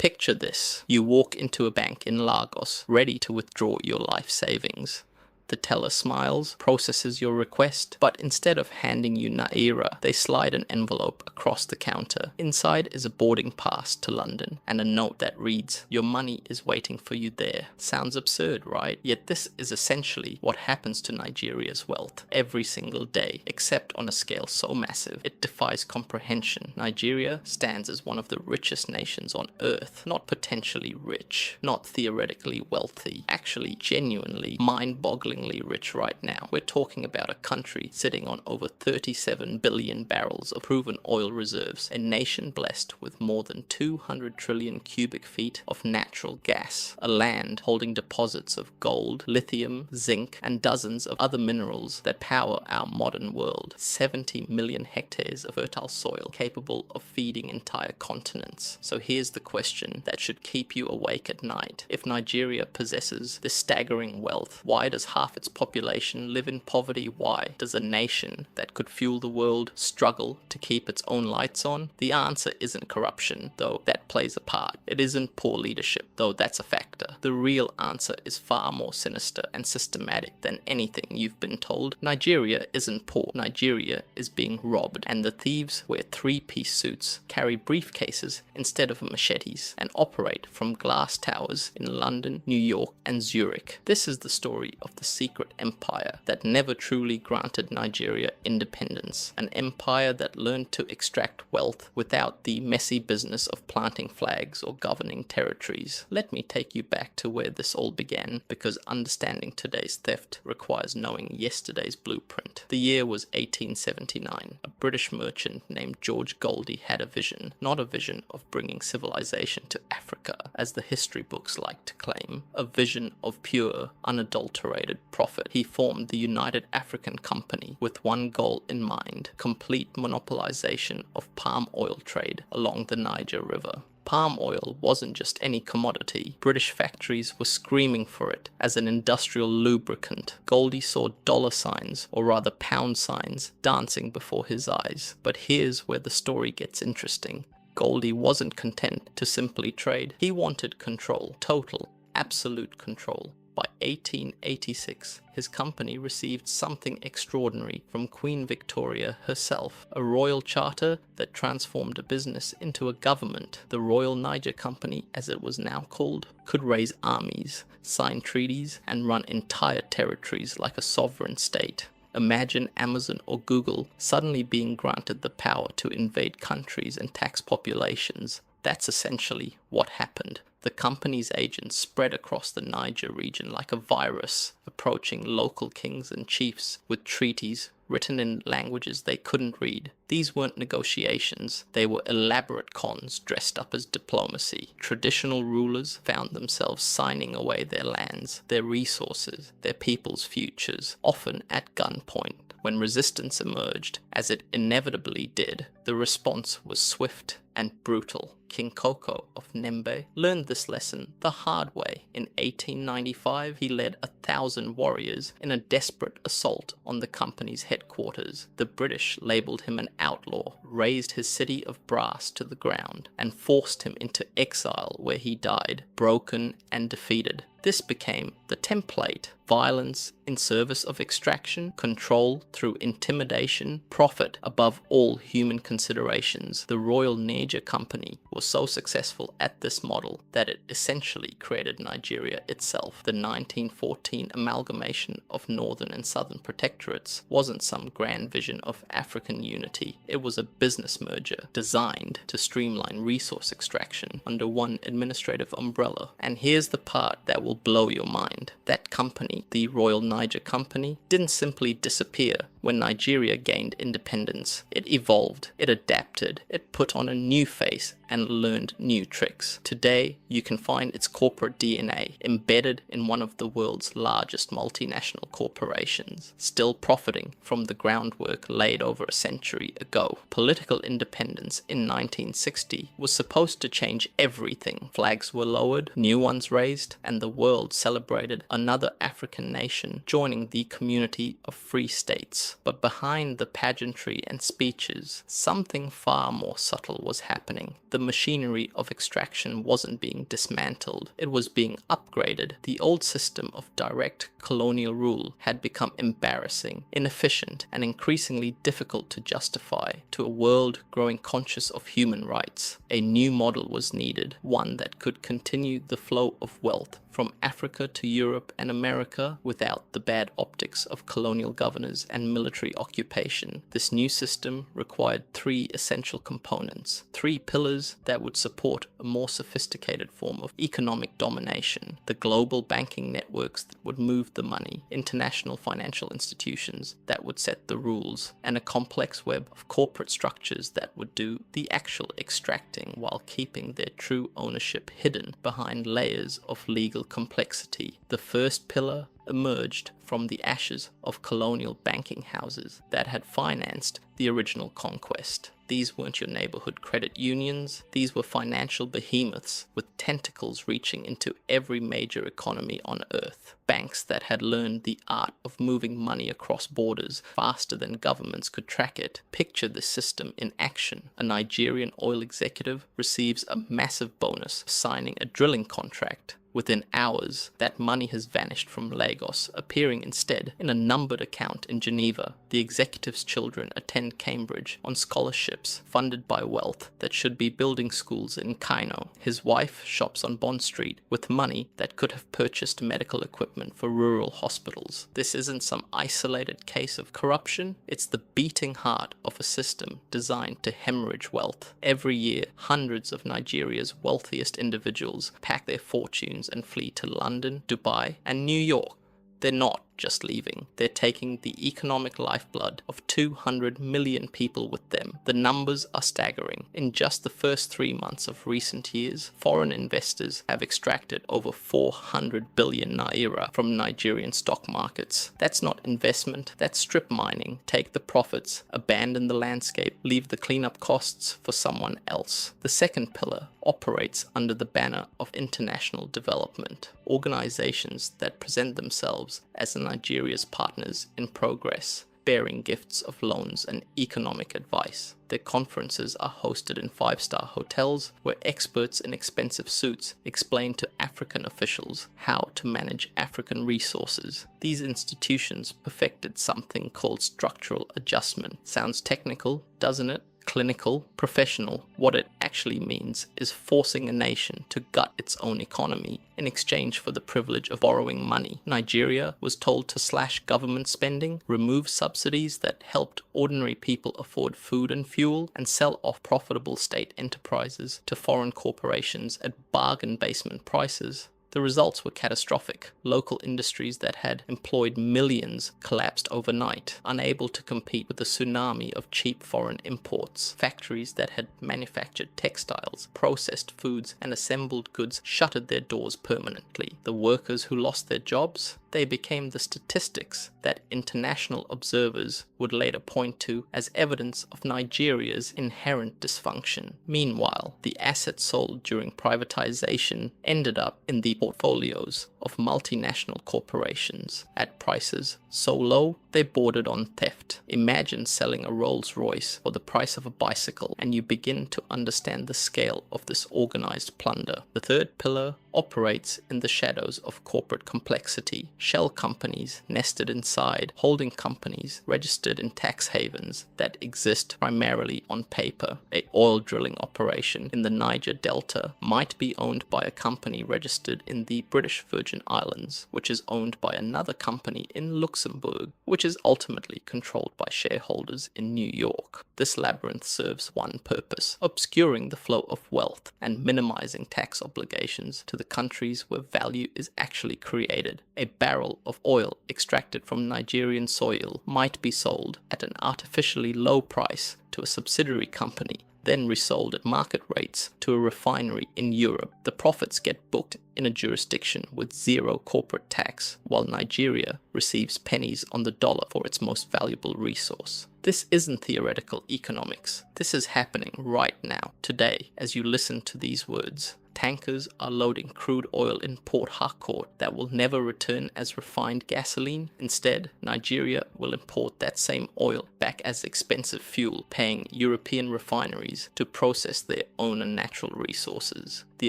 Picture this. You walk into a bank in Lagos, ready to withdraw your life savings. The teller smiles, processes your request, but instead of handing you Naira, they slide an envelope across the counter. Inside is a boarding pass to London and a note that reads, "Your money is waiting for you there." Sounds absurd, right? Yet this is essentially what happens to Nigeria's wealth every single day, except on a scale so massive it defies comprehension. Nigeria stands as one of the richest nations on earth, not potentially rich, not theoretically wealthy, actually genuinely mind-boggling rich right now. We're talking about a country sitting on over 37 billion barrels of proven oil reserves, a nation blessed with more than 200 trillion cubic feet of natural gas, a land holding deposits of gold, lithium, zinc, and dozens of other minerals that power our modern world, 70 million hectares of fertile soil capable of feeding entire continents. So here's the question that should keep you awake at night. If Nigeria possesses this staggering wealth, why does half its population live in poverty? Why does a nation that could fuel the world struggle to keep its own lights on? The answer isn't corruption, though that plays a part. It isn't poor leadership, though that's a factor. The real answer is far more sinister and systematic than anything you've been told. Nigeria isn't poor. Nigeria is being robbed, and the thieves wear three-piece suits, carry briefcases instead of machetes, and operate from glass towers in London, New York, and Zurich. This is the story of the secret empire that never truly granted Nigeria independence, an empire that learned to extract wealth without the messy business of planting flags or governing territories. Let me take you back to where this all began, because understanding today's theft requires knowing yesterday's blueprint. The year was 1879. A British merchant named George Goldie had a vision, not a vision of bringing civilization to Africa, as the history books like to claim, a vision of pure, unadulterated profit. He formed the United African Company with one goal in mind: complete monopolization of palm oil trade along the Niger River. Palm oil wasn't just any commodity. British factories were screaming for it as an industrial lubricant. Goldie saw dollar signs, or rather pound signs, dancing before his eyes. But here's where the story gets interesting. Goldie wasn't content to simply trade. He wanted control, total, absolute control. By 1886, his company received something extraordinary from Queen Victoria herself, a royal charter that transformed a business into a government. The Royal Niger Company, as it was now called, could raise armies, sign treaties, and run entire territories like a sovereign state. Imagine Amazon or Google suddenly being granted the power to invade countries and tax populations. That's essentially what happened. The company's agents spread across the Niger region like a virus, approaching local kings and chiefs with treaties written in languages they couldn't read. These weren't negotiations, they were elaborate cons dressed up as diplomacy. Traditional rulers found themselves signing away their lands, their resources, their people's futures, often at gunpoint. When resistance emerged, as it inevitably did, the response was swift and brutal. King Koko of Nembe learned this lesson the hard way. In 1895, he led 1,000 warriors in a desperate assault on the company's headquarters. The British labeled him an outlaw, razed his city of brass to the ground, and forced him into exile, where he died, broken and defeated. This became the template: violence in service of extraction, control through intimidation, profit above all human considerations. The Royal Niger Company was so successful at this model that it essentially created Nigeria itself. The 1914 amalgamation of northern and southern protectorates wasn't some grand vision of African unity. It was a business merger designed to streamline resource extraction under one administrative umbrella. And here's the part that will blow your mind. That company, the Royal Niger Company, didn't simply disappear when Nigeria gained independence. It evolved, it adapted, it put on a new face and learned new tricks. Today, you can find its corporate DNA embedded in one of the world's largest multinational corporations, still profiting from the groundwork laid over a century ago. Political independence in 1960 was supposed to change everything. Flags were lowered, new ones raised, and the world celebrated another African nation joining the community of free states. performance. But behind the pageantry and speeches, something far more subtle was happening. The machinery of extraction wasn't being dismantled, it was being upgraded. The old system of direct colonial rule had become embarrassing, inefficient, and increasingly difficult to justify to a world growing conscious of human rights. A new model was needed, one that could continue the flow of wealth from Africa to Europe and America without the bad optics of colonial governors and military occupation. This new system required three essential components, three pillars that would support a more sophisticated form of economic domination: the global banking networks that would move the money, international financial institutions that would set the rules, and a complex web of corporate structures that would do the actual extracting while keeping their true ownership hidden behind layers of legal complexity. The first pillar emerged from the ashes of colonial banking houses that had financed the original conquest. These weren't your neighborhood credit unions. These were financial behemoths with tentacles reaching into every major economy on earth. Banks that had learned the art of moving money across borders faster than governments could track it. Picture the system in action. A Nigerian oil executive receives a massive bonus for signing a drilling contract. Within hours, that money has vanished from Lagos, appearing instead in a numbered account in Geneva. The executive's children attend Cambridge on scholarships funded by wealth that should be building schools in Kano. His wife shops on Bond Street with money that could have purchased medical equipment for rural hospitals. This isn't some isolated case of corruption. It's the beating heart of a system designed to hemorrhage wealth. Every year, hundreds of Nigeria's wealthiest individuals pack their fortunes and flee to London, Dubai, and New York. They're not just leaving. They're taking the economic lifeblood of 200 million people with them. The numbers are staggering. In just the first 3 months of recent years, foreign investors have extracted over 400 billion naira from Nigerian stock markets. That's not investment, that's strip mining. Take the profits, abandon the landscape, leave the cleanup costs for someone else. The second pillar operates under the banner of international development. Organizations that present themselves as Nigeria's partners in progress, bearing gifts of loans and economic advice. Their conferences are hosted in 5-star hotels where experts in expensive suits explain to African officials how to manage African resources. These institutions perfected something called structural adjustment. Sounds technical, doesn't it? Clinical, professional. What it actually means is forcing a nation to gut its own economy in exchange for the privilege of borrowing money. Nigeria was told to slash government spending, remove subsidies that helped ordinary people afford food and fuel, and sell off profitable state enterprises to foreign corporations at bargain basement prices. The results were catastrophic. Local industries that had employed millions collapsed overnight, unable to compete with the tsunami of cheap foreign imports. Factories that had manufactured textiles, processed foods, and assembled goods shuttered their doors permanently. The workers who lost their jobs, they became the statistics that international observers would later point to as evidence of Nigeria's inherent dysfunction. Meanwhile, the assets sold during privatization ended up in the portfolios of multinational corporations at prices so low they bordered on theft. Imagine selling a Rolls-Royce for the price of a bicycle, and you begin to understand the scale of this organized plunder. The third pillar operates in the shadows of corporate complexity. Shell companies nested inside holding companies registered in tax havens that exist primarily on paper. A oil drilling operation in the Niger Delta might be owned by a company registered in the British Virgin Islands, which is owned by another company in Luxembourg, which is ultimately controlled by shareholders in New York. This labyrinth serves one purpose: obscuring the flow of wealth and minimizing tax obligations to the countries where value is actually created. A barrel of oil extracted from Nigerian soil might be sold at an artificially low price to a subsidiary company, then resold at market rates to a refinery in Europe. The profits get booked in a jurisdiction with zero corporate tax, while Nigeria receives pennies on the dollar for its most valuable resource. This isn't theoretical economics. This is happening right now, today, as you listen to these words. Tankers are loading crude oil in Port Harcourt that will never return as refined gasoline. Instead, Nigeria will import that same oil back as expensive fuel, paying European refineries to process their own natural resources. The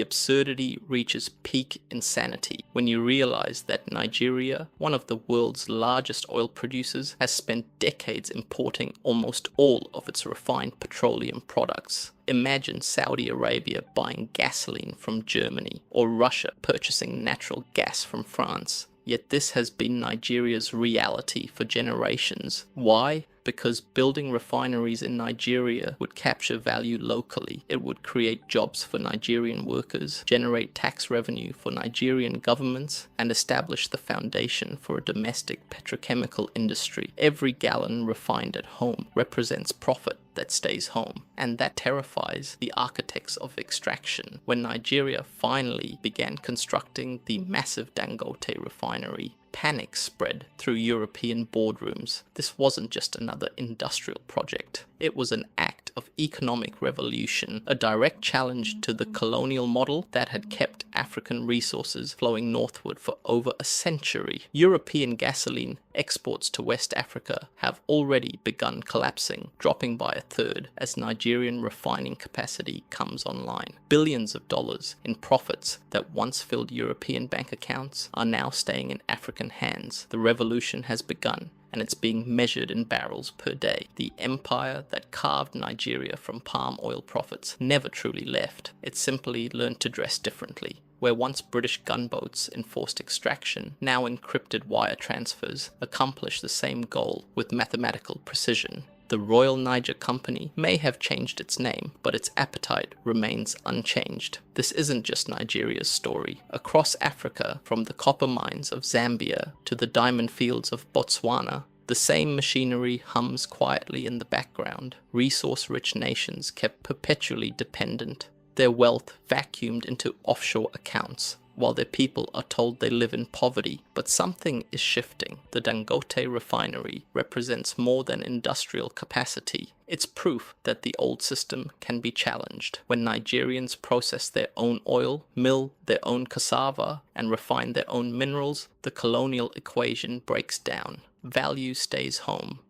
absurdity reaches peak insanity when you realize that Nigeria, one of the world's largest oil producers, has spent decades importing almost all of its refined petroleum products. Imagine Saudi Arabia buying gasoline from Germany, or Russia purchasing natural gas from France. Yet this has been Nigeria's reality for generations. Why? Because building refineries in Nigeria would capture value locally. It would create jobs for Nigerian workers, generate tax revenue for Nigerian governments, and establish the foundation for a domestic petrochemical industry. Every gallon refined at home represents profit that stays home, and that terrifies the architects of extraction. When Nigeria finally began constructing the massive Dangote refinery, panic spread through European boardrooms. This wasn't just another industrial project. It was an act of economic revolution, a direct challenge to the colonial model that had kept African resources flowing northward for over a century. European gasoline exports to West Africa have already begun collapsing, dropping by a third as Nigerian refining capacity comes online. Billions of dollars in profits that once filled European bank accounts are now staying in African hands. The revolution has begun, and it's being measured in barrels per day. The empire that carved Nigeria from palm oil profits never truly left. It simply learned to dress differently. Where once British gunboats enforced extraction, now encrypted wire transfers accomplish the same goal with mathematical precision. The Royal Niger Company may have changed its name, but its appetite remains unchanged. This isn't just Nigeria's story. Across Africa, from the copper mines of Zambia to the diamond fields of Botswana, the same machinery hums quietly in the background. Resource-rich nations kept perpetually dependent, their wealth vacuumed into offshore accounts, while their people are told they live in poverty. But something is shifting. The Dangote refinery represents more than industrial capacity. It's proof that the old system can be challenged. When Nigerians process their own oil, mill their own cassava, and refine their own minerals, the colonial equation breaks down. Value stays home.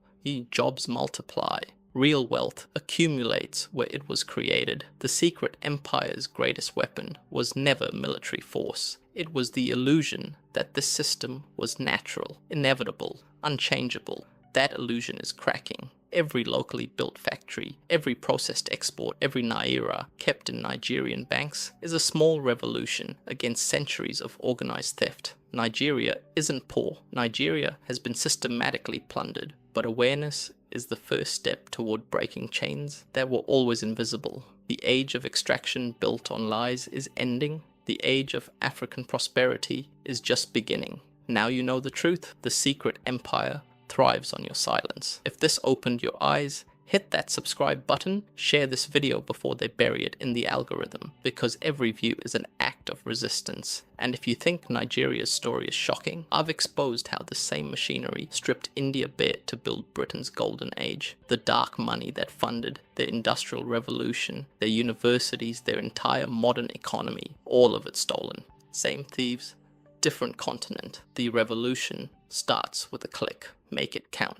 Jobs multiply. Real wealth accumulates where it was created. The secret empire's greatest weapon was never military force. It was the illusion that this system was natural, inevitable, unchangeable. That illusion is cracking. Every locally built factory, every processed export, every naira kept in Nigerian banks is a small revolution against centuries of organized theft. Nigeria isn't poor. Nigeria has been systematically plundered, but awareness is the first step toward breaking chains that were always invisible. The age of extraction built on lies is ending. The age of African prosperity is just beginning. Now you know the truth. The secret empire thrives on your silence. If this opened your eyes, hit that subscribe button, share this video before they bury it in the algorithm, because every view is an act of resistance. And if you think Nigeria's story is shocking, I've exposed how the same machinery stripped India bare to build Britain's golden age. The dark money that funded their industrial revolution, their universities, their entire modern economy, all of it stolen. Same thieves, different continent. The revolution starts with a click. Make it count.